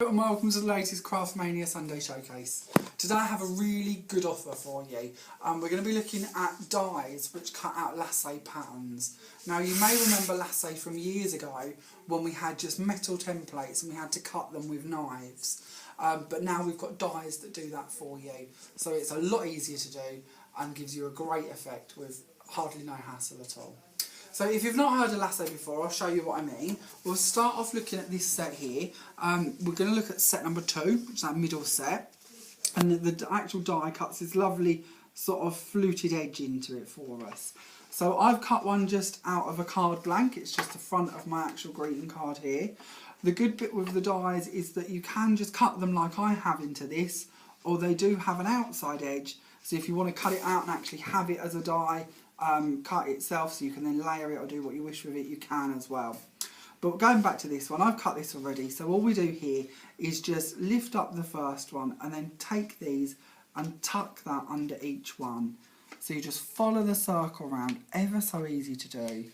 And welcome to the latest Craftmania Sunday Showcase. Today I have a really good offer for you. We're going to be looking at dies which cut out lac'e patterns. Now you may remember lac'e from years ago when we had just metal templates and we had to cut them with knives. But now we've got dies that do that for you. So it's a lot easier to do and gives you a great effect with hardly no hassle at all. So if you've not heard of lac'e before, I'll show you what I mean. We'll start off looking at this set here. We're going to look at set number 2, which is that middle set. And the actual die cuts this lovely sort of fluted edge into it for us. So I've cut one just out of a card blank. It's just the front of my actual greeting card here. The good bit with the dies is that you can just cut them like I have into this, or they do have an outside edge. So if you want to cut it out and actually have it as a die, cut itself so you can then layer it or do what you wish with it, you can as well. But going back to this one, I've cut this already, so all we do here is just lift up the first one and then take these and tuck that under each one. So you just follow the circle around, ever so easy to do,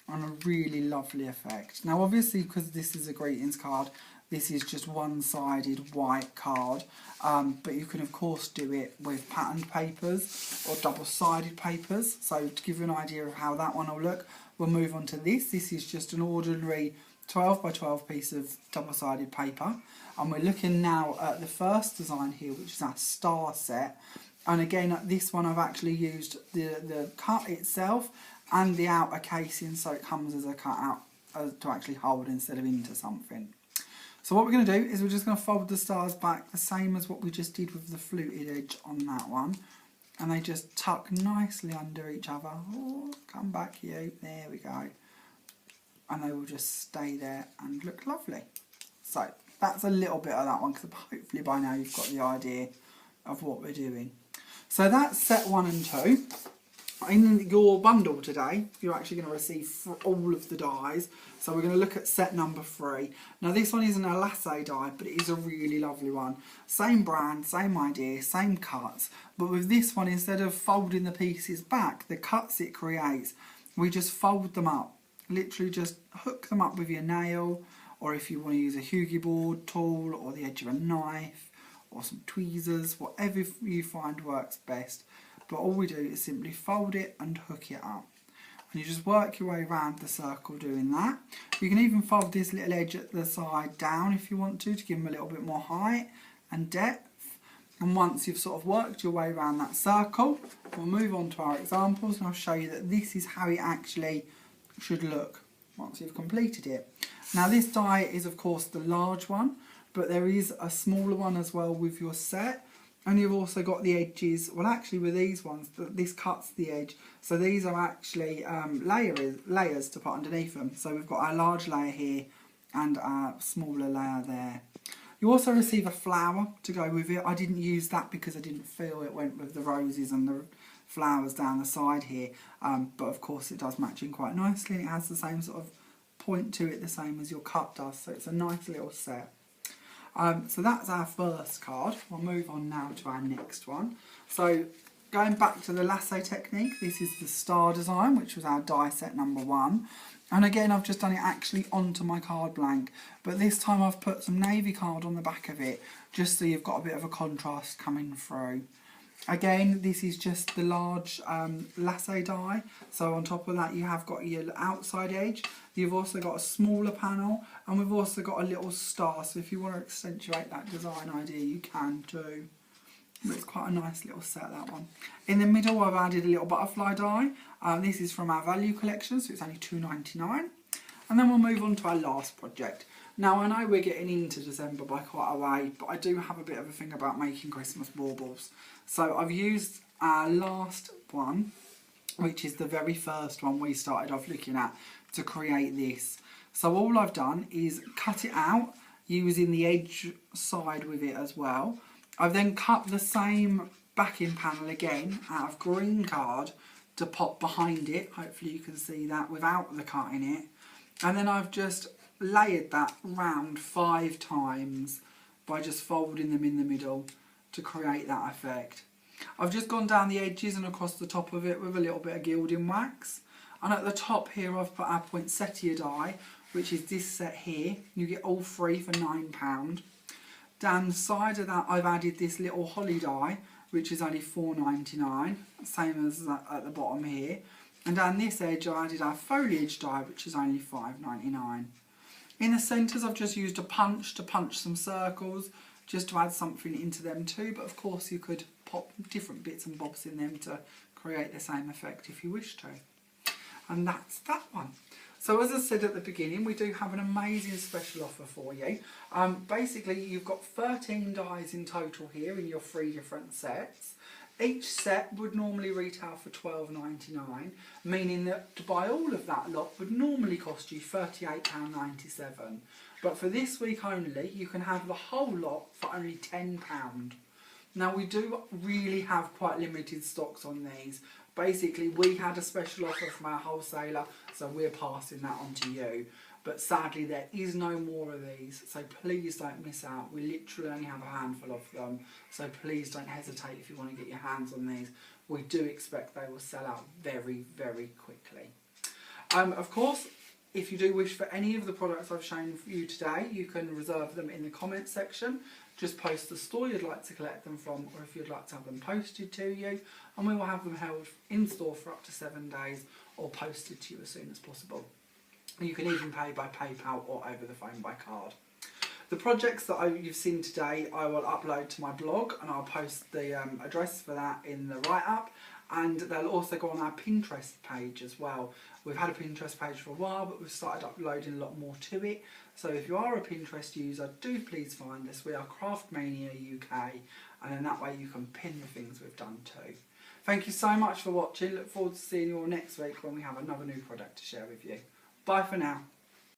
and a really lovely effect. Now obviously, because this is a greetings card, this is just one-sided white card, but you can of course do it with patterned papers or double-sided papers. So to give you an idea of how that one will look, we'll move on to this. This is just an ordinary 12 by 12 piece of double-sided paper, and we're looking now at the first design here, which is our star set. And again, at this one I've actually used the cut itself and the outer casing, so it comes as a cut out to actually hold instead of into something. So what we're going to do is we're just going to fold the stars back the same as what we just did with the fluted edge on that one. And they just tuck nicely under each other. Oh, come back you, there we go. And they will just stay there and look lovely. So that's a little bit of that one, because hopefully by now you've got the idea of what we're doing. So that's set 1 and 2. In your bundle today, you're actually going to receive all of the dies. So we're going to look at set number 3. Now this one isn't a lac'e die, but it is a really lovely one. Same brand, same idea, same cuts. But with this one, instead of folding the pieces back, the cuts it creates, we just fold them up. Literally just hook them up with your nail, or if you want to use a Hugie board tool, or the edge of a knife, or some tweezers, whatever you find works best. But all we do is simply fold it and hook it up. And you just work your way around the circle doing that. You can even fold this little edge at the side down if you want to give them a little bit more height and depth. And once you've sort of worked your way around that circle, we'll move on to our examples and I'll show you that this is how it actually should look once you've completed it. Now this die is of course the large one, but there is a smaller one as well with your set. And you've also got the edges, well actually with these ones, this cuts the edge. So these are actually layers to put underneath them. So we've got our large layer here and our smaller layer there. You also receive a flower to go with it. I didn't use that because I didn't feel it went with the roses and the flowers down the side here. But of course it does match in quite nicely. It has the same sort of point to it, the same as your cut does. So it's a nice little set. So that's our first card. We'll move on now to our next one. So going back to the lac'e technique, this is the star design, which was our die set number 1. And again, I've just done it actually onto my card blank, but this time I've put some navy card on the back of it, just so you've got a bit of a contrast coming through. Again, this is just the large lac'e die, so on top of that you have got your outside edge, you've also got a smaller panel, and we've also got a little star, so if you want to accentuate that design idea you can too. But it's quite a nice little set, that one. In the middle I've added a little butterfly die. This is from our value collection, so it's only $2.99. And then we'll move on to our last project. Now I know we're getting into December by quite a way, but I do have a bit of a thing about making Christmas baubles. So I've used our last one, which is the very first one we started off looking at, to create this. So all I've done is cut it out using the edge side with it as well. I've then cut the same backing panel again out of green card to pop behind it. Hopefully you can see that without the cut in it. And then I've just layered that round 5 times by just folding them in the middle to create that effect. I've just gone down the edges and across the top of it with a little bit of gilding wax. And at the top here I've put our poinsettia die, which is this set here. You get all 3 for £9. Down the side of that I've added this little holly die, which is only £4.99, same as at the bottom here. And down this edge I added our foliage die, which is only £5.99. In the centres I've just used a punch to punch some circles, just to add something into them too, but of course you could pop different bits and bobs in them to create the same effect if you wish to. And that's that one. So as I said at the beginning, we do have an amazing special offer for you. Basically you've got 13 dies in total here in your 3 different sets. Each set would normally retail for £12.99, meaning that to buy all of that lot would normally cost you £38.97. But for this week only, you can have the whole lot for only £10. Now we do really have quite limited stocks on these. Basically we had a special offer from our wholesaler, so we're passing that on to you. But sadly there is no more of these, so please don't miss out. We literally only have a handful of them, so please don't hesitate if you want to get your hands on these. We do expect they will sell out very, very quickly. Of course, if you do wish for any of the products I've shown for you today, you can reserve them in the comments section. Just post the store you'd like to collect them from, or if you'd like to have them posted to you, and we will have them held in store for up to 7 days or posted to you as soon as possible. You can even pay by PayPal or over the phone by card. The projects that you've seen today I will upload to my blog, and I'll post the address for that in the write-up, and they'll also go on our Pinterest page as well. We've had a Pinterest page for a while, but we've started uploading a lot more to it. So if you are a Pinterest user, do please find us. We are Craftmania UK, and in that way you can pin the things we've done too. Thank you so much for watching. Look forward to seeing you all next week when we have another new product to share with you. Bye for now.